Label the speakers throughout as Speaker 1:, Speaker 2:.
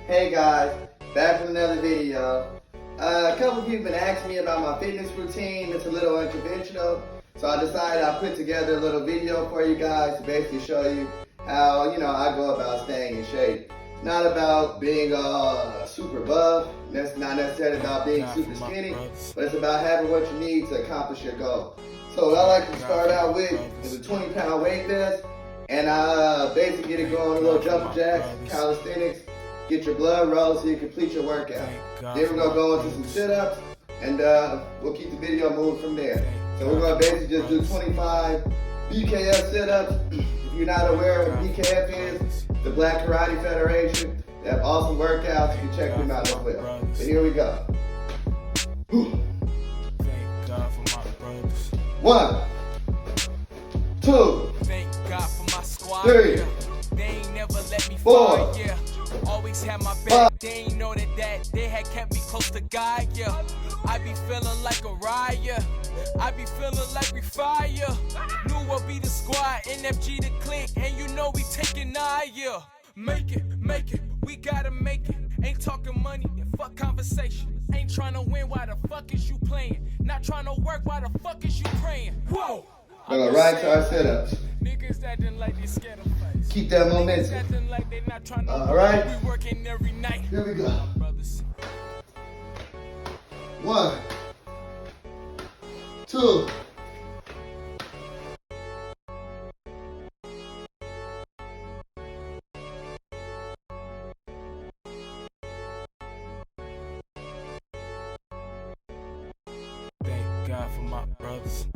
Speaker 1: Hey guys, back with another video. A couple people been asking me about my fitness routine. It's a little unconventional, so I decided I'd put together a little video for you guys to basically show you how, I go about staying in shape. It's not about being super buff, that's not necessarily about being super skinny, but it's about having what you need to accomplish your goal. So what I like to start out with is a 20-pound weight vest, and I basically get it going, a little jumping jacks, calisthenics, get your blood rolling so you complete your workout. Then we're going to go into some sit-ups, and we'll keep the video moving from there. So we're going to basically just do 25 BKF sit-ups. If you're not aware of what BKF is, the Black Karate Federation. They have awesome workouts. You can check them out as well. So here we go. 1, 2, 3, 4,
Speaker 2: always had my back, they ain't know that they had kept me close to God, yeah. I be feeling like a riot, I be feeling like we fire. Knew we'll be the squad, NFG the click, and you know we taking eye, yeah. Make it, we gotta make it. Ain't talking money, fuck conversation. Ain't trying to win, why the fuck is you playing? Not trying to work, why the fuck is you praying? Whoa!
Speaker 1: We're gonna ride to our sit-ups.
Speaker 2: Niggas acting like they scared of fights.
Speaker 1: Keep that momentum.
Speaker 2: Like they not trying to
Speaker 1: Alright,
Speaker 2: we working every night.
Speaker 1: Here we go. 1, 2,
Speaker 2: 'Thank God for my brothers.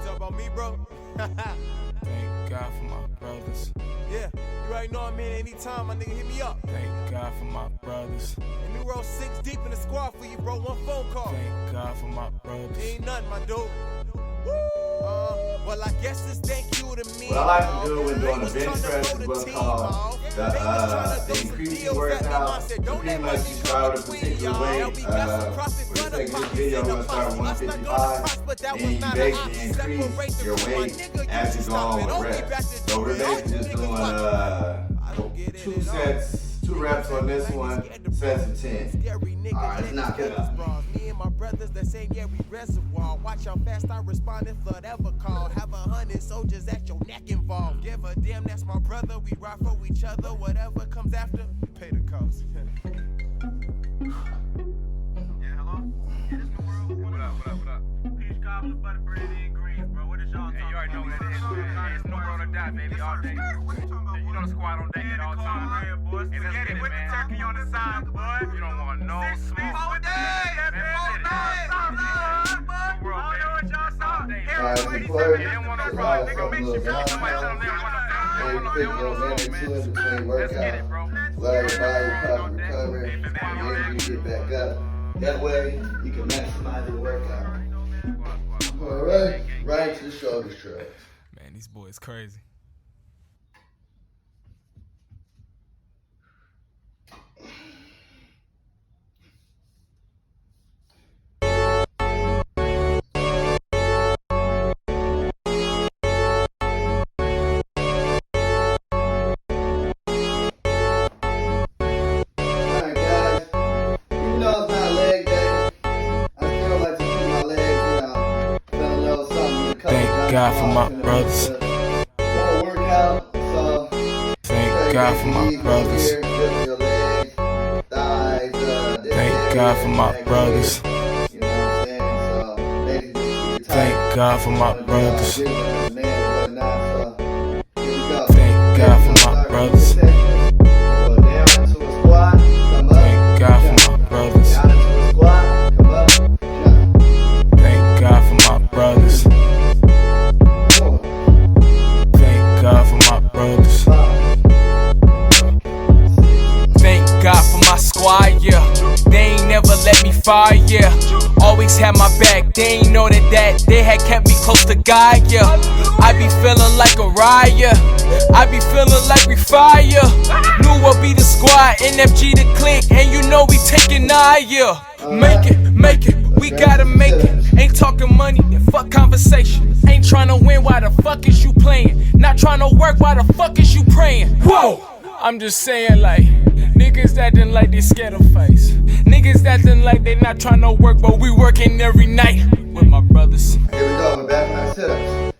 Speaker 3: Talk about me, bro?
Speaker 2: Thank God for my brothers.
Speaker 3: Yeah, you already know I'm in anytime, my nigga, hit me up.
Speaker 2: Thank God for my brothers.
Speaker 3: And new row 6 deep in the squad for you, bro. One phone call.
Speaker 2: Thank God for my brothers.
Speaker 3: Ain't nothing, my dude. Well, I guess it's thank you to me.
Speaker 1: what I like to do when doing a bench press is what's called the increasing workout. So pretty much you start with a particular weight. We're taking this video, I'm going to start with 155, and you basically increase your weight as you go on with reps. So we're basically just doing 2 reps on this one, sets of 10. Alright, let's knock it out.
Speaker 3: Me and my brothers that say, yeah, we reservoir. Watch how fast I respond if flood ever call. Have 100 soldiers at your neck involved. Give a damn, that's my brother. We ride for each other. Whatever comes after, pay the cost.
Speaker 4: Yeah, hello? Yeah, this my world. What up? Peach cobbler, butter bread, and greens, bro. What is y'all talking about? Hey, you already know what it is. It's no world or die, baby, all day. What you talking about? You know the squad on deck at all times. Hey, let's get it, with the turkey on the side, boy. You don't want no smoke.
Speaker 1: Alright, the player is allowed some little downtime. Maybe 50 minutes in between workouts. Allow your body to proper recover, and then you get back up. That way, you can maximize the workout. Alright, right to the shoulder strap.
Speaker 2: Man, these boys crazy. Thank God for my brothers. Thank God for my brothers. Thank God for my brothers. Thank God for my brothers. Thank God for my brothers. Thank God for my brothers. Thank God for my brothers. Thank God for my brothers. Thank God for my squad, yeah. They ain't never let me fire, yeah. Always had my back, they ain't know that they had kept me close to God, yeah. I be feeling like a riot, I be feeling like we fire. Knew we'll be the squad, NFG the click, and you know we taking eye, yeah. Make it, we gotta make it. Ain't talking money, fuck conversation. Ain't trying to win, why the fuck is you playing? Not trying to work, why the fuck is you praying? Whoa! I'm just saying, like, niggas acting like they scared of face. Niggas acting like they not trying to work, but we working every night with my brothers.
Speaker 1: Here we go, we're back on our sit-ups.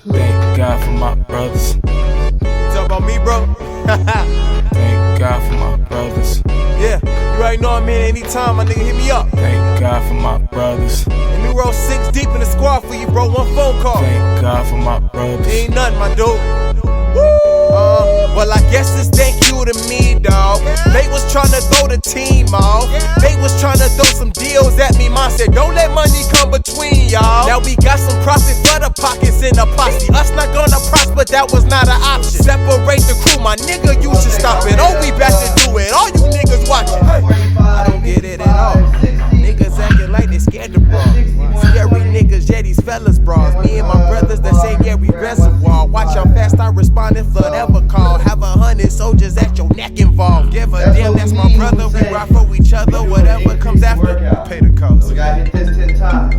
Speaker 2: Thank God for my brothers.
Speaker 3: Talk about me, bro?
Speaker 2: Thank God for my brothers.
Speaker 3: Yeah, you already know I'm in anytime, my nigga, hit me up.
Speaker 2: Thank God for my brothers.
Speaker 3: And we roll 6 deep in the squad for you, bro, one phone call.
Speaker 2: Thank God for my brothers.
Speaker 3: Ain't nothing, my dude. Well, I guess it's thank you to me, dawg. They was tryna throw the team off. They was tryna throw some deals at me. Mom said, don't let money come between y'all. Now we got some profit for the pockets in the posse. Us not gonna prosper, that was not an option. Separate the crew, my nigga, you should stop it. Oh, we back to do it. All you niggas watching. I don't get it at all. Niggas acting like they scared to brawl. Scary niggas, yeah, these fellas bras. Me and my brothers, the same, yeah, we reservoir. Watch how fast I respond if flood ever call. Have 100 soldiers at your neck involved. Give a damn, that's my brother. We rock for each other. Whatever comes after, pay the cost.
Speaker 1: We gotta hit this 10 times.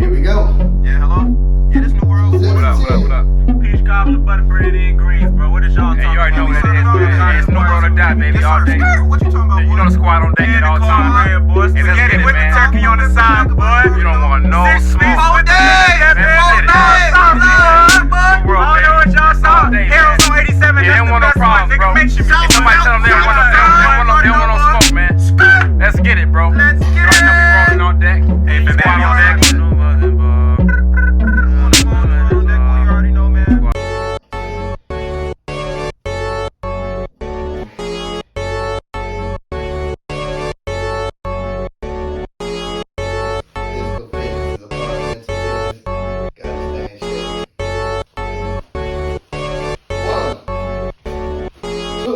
Speaker 1: Here we go.
Speaker 4: Yeah, hello? Yeah, this new world. What up, what up, what up? Peach cobbler, butter bread, and greens, bro. What is y'all talking about? You already know what it is, man. It's new world or die, baby, all day.
Speaker 3: What you talking about?
Speaker 4: You know the squad on deck at all times. Hey, let's get it, with the turkey on the side, boy. You don't want no smoke. All day, all day. I don't know what y'all saw. Heroes on 87. They don't want no problems, bro. If somebody tell them they don't want no smoke, man. Let's get it, bro. Let's get it. You already know we rolling on deck. Hey, squad on deck.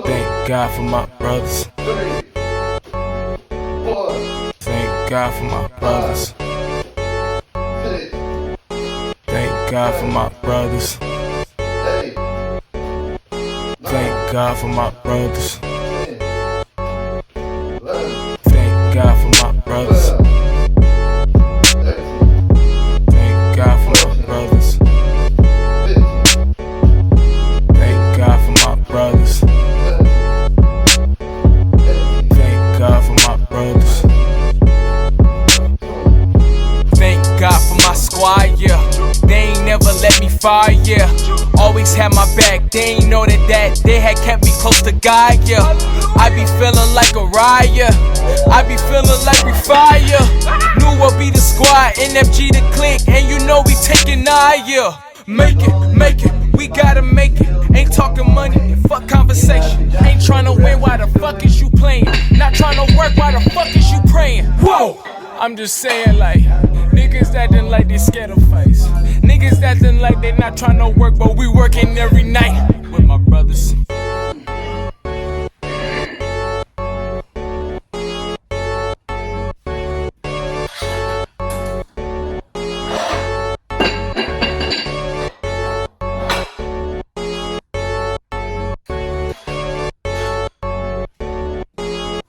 Speaker 2: Thank God for my brothers.
Speaker 1: 3, 4,
Speaker 2: Thank God for my brothers.
Speaker 1: 6,
Speaker 2: Thank God for my brothers.
Speaker 1: 8,
Speaker 2: Thank God for my brothers.
Speaker 1: 10, 11,
Speaker 2: Thank God for my brothers.
Speaker 1: 12, 13,
Speaker 2: Thank God for my brothers.
Speaker 1: 15,
Speaker 2: Thank God for my brothers.
Speaker 1: 17, 18,
Speaker 2: Thank God for my brothers.
Speaker 1: 20.
Speaker 2: Thank God for my squad, yeah. They ain't never let me fire, yeah. Always had my back, they ain't know that they had kept me close to God, yeah. I be feeling like a riot, I be feeling like we fire. Knew we'll be the squad, NFG the click, and you know we taking yeah. Make it, we gotta make it. Ain't talking money, fuck conversation. Ain't tryna win, why the fuck is you playing? Not tryna work, why the fuck is you praying? Whoa! I'm just saying, like, niggas acting like they scared of face. Niggas acting like they not tryna work, but we working every night with my brothers.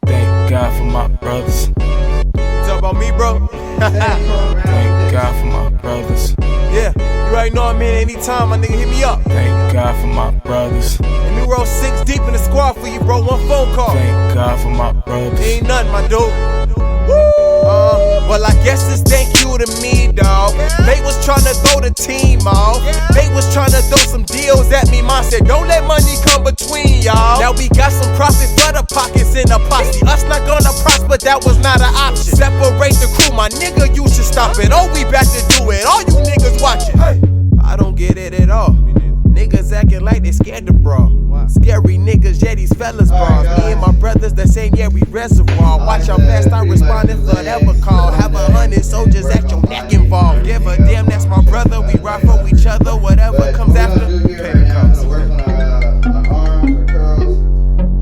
Speaker 2: Thank God for my brothers.
Speaker 3: Talk about me, bro?
Speaker 2: Thank God for my brothers.
Speaker 3: Yeah, you already know I'm in anytime, my nigga, hit me up.
Speaker 2: Thank God for my brothers.
Speaker 3: And we roll 6 deep in the squad for you, bro, one phone call.
Speaker 2: Thank God for my brothers.
Speaker 3: Ain't nothing, my dude. Well, I guess it's thank you to me, dawg. They was tryna throw the team off. They was tryna throw some deals at me. Mom said, don't let money come between y'all. Now we got some profit for the pockets in the posse. Us not gonna prosper, that was not an option. Separate the crew, my nigga, you should stop it. Oh, we back to do it. All you niggas watching. I don't get it at all. Niggas acting like they scared to brawl. Scary niggas, yeah, these fellas bras. Me and my brothers, the same, yeah, we reservoir. Watch how fast I respond if flood ever call. Have 100 soldiers at your neck involved. Give a damn, that's my brother. We rock for each other. Whatever comes after, pay the cost.
Speaker 1: Work on our arms, our curls.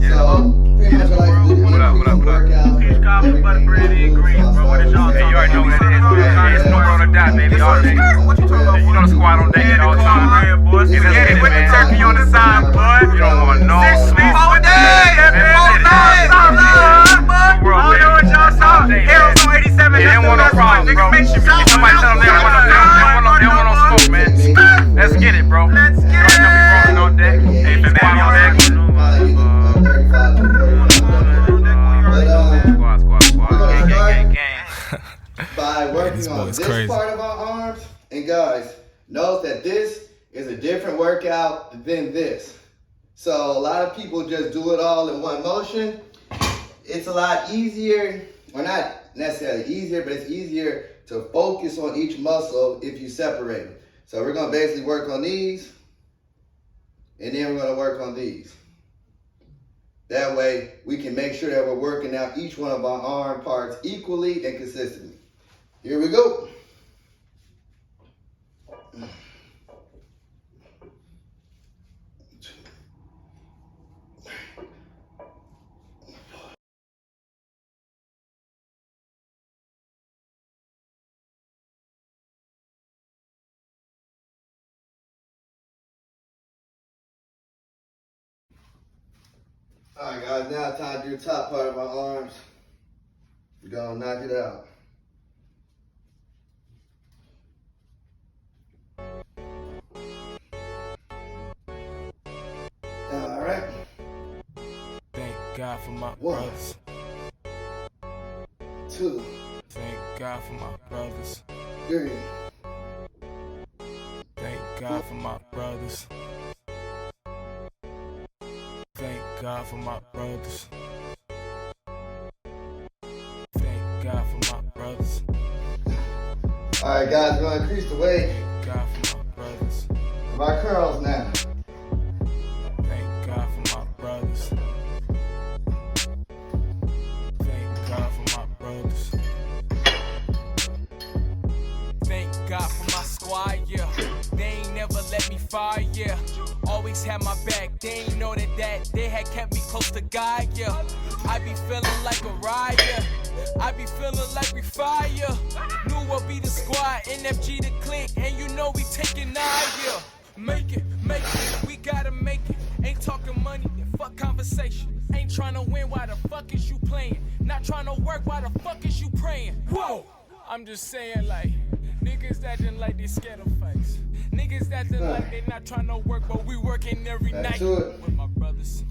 Speaker 1: So, pretty much like do any workout.
Speaker 4: Peach cobbler, butter bread, and greens, bro. What is y'all talking about? You already know what it is, man. It's new world or die, baby, all day.
Speaker 3: What you talking about?
Speaker 4: You know the squad on deck at all times. Let's get it, with the turkey on the side, boy. You don't
Speaker 2: it's
Speaker 1: this
Speaker 2: crazy.
Speaker 1: part of our arms. And guys, note that this is a different workout than this. So a lot of people just do it all in one motion. It's a lot easier, or not necessarily easier, but it's easier to focus on each muscle if you separate them. So we're gonna basically work on these, and then we're gonna work on these. That way we can make sure that we're working out each one of our arm parts equally and consistently. Here we go. All right, guys, now it's time to do the top part of our arms. We're gonna knock it out. All right.
Speaker 2: Thank God for my
Speaker 1: One.
Speaker 2: brothers.
Speaker 1: 2,
Speaker 2: Thank God for my brothers.
Speaker 1: 3,
Speaker 2: Thank God for my brothers. Thank God for my brothers. Thank God for my brothers.
Speaker 1: All right, guys, we're gonna increase the weight
Speaker 2: Thank God for my brothers.
Speaker 1: of our curls now.
Speaker 2: Thank God for my brothers. Thank God for my brothers. Thank God for my squad, yeah. They ain't never let me fire, yeah. Always had my back, they ain't know that they had kept me close to God, yeah. I be feeling like a riot, I be feeling like we fire. Knew we'll be the squad, NFG the click, and you know we taking yeah. Make it, we gotta make it. Ain't talking money, fuck conversation. Ain't trying to win, why the fuck is you playing? Not trying to work, why the fuck is you praying? Whoa! I'm just saying, like, niggas that didn't like they scared of face. Niggas that didn't like they not trying to work, but we working every night with my brothers.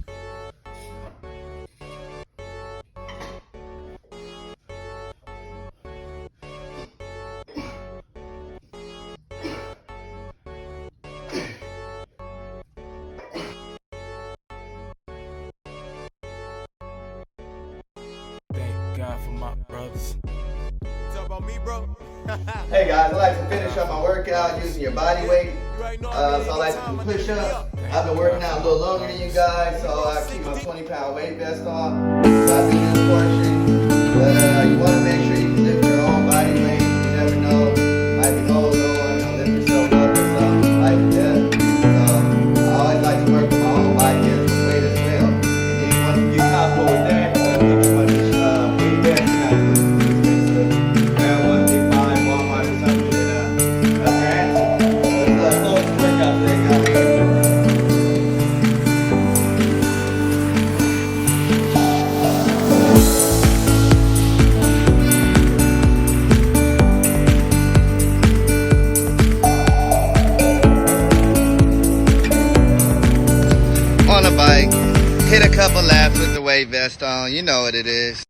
Speaker 2: Thank God for my brothers.
Speaker 3: Talk about me, bro.
Speaker 1: Hey guys, I like to finish up my workout using your body weight. So I like to do push-ups. I've been working out a little longer than you guys, so I keep my 20-pound weight vest on. So I do this portion. But you want to make sure you can lift your own body weight. You never know. Might be hold on, or lift yourself up or something like that. So I always like to work with my own body weight as well. And then once you get comfortable with that, get too much weight vest. You got to do it. Grab one, big five, Walmart or something, and that's your answer. So let's go to workout today, guys. On a bike, hit a couple laps with the weight vest on, you know what it is.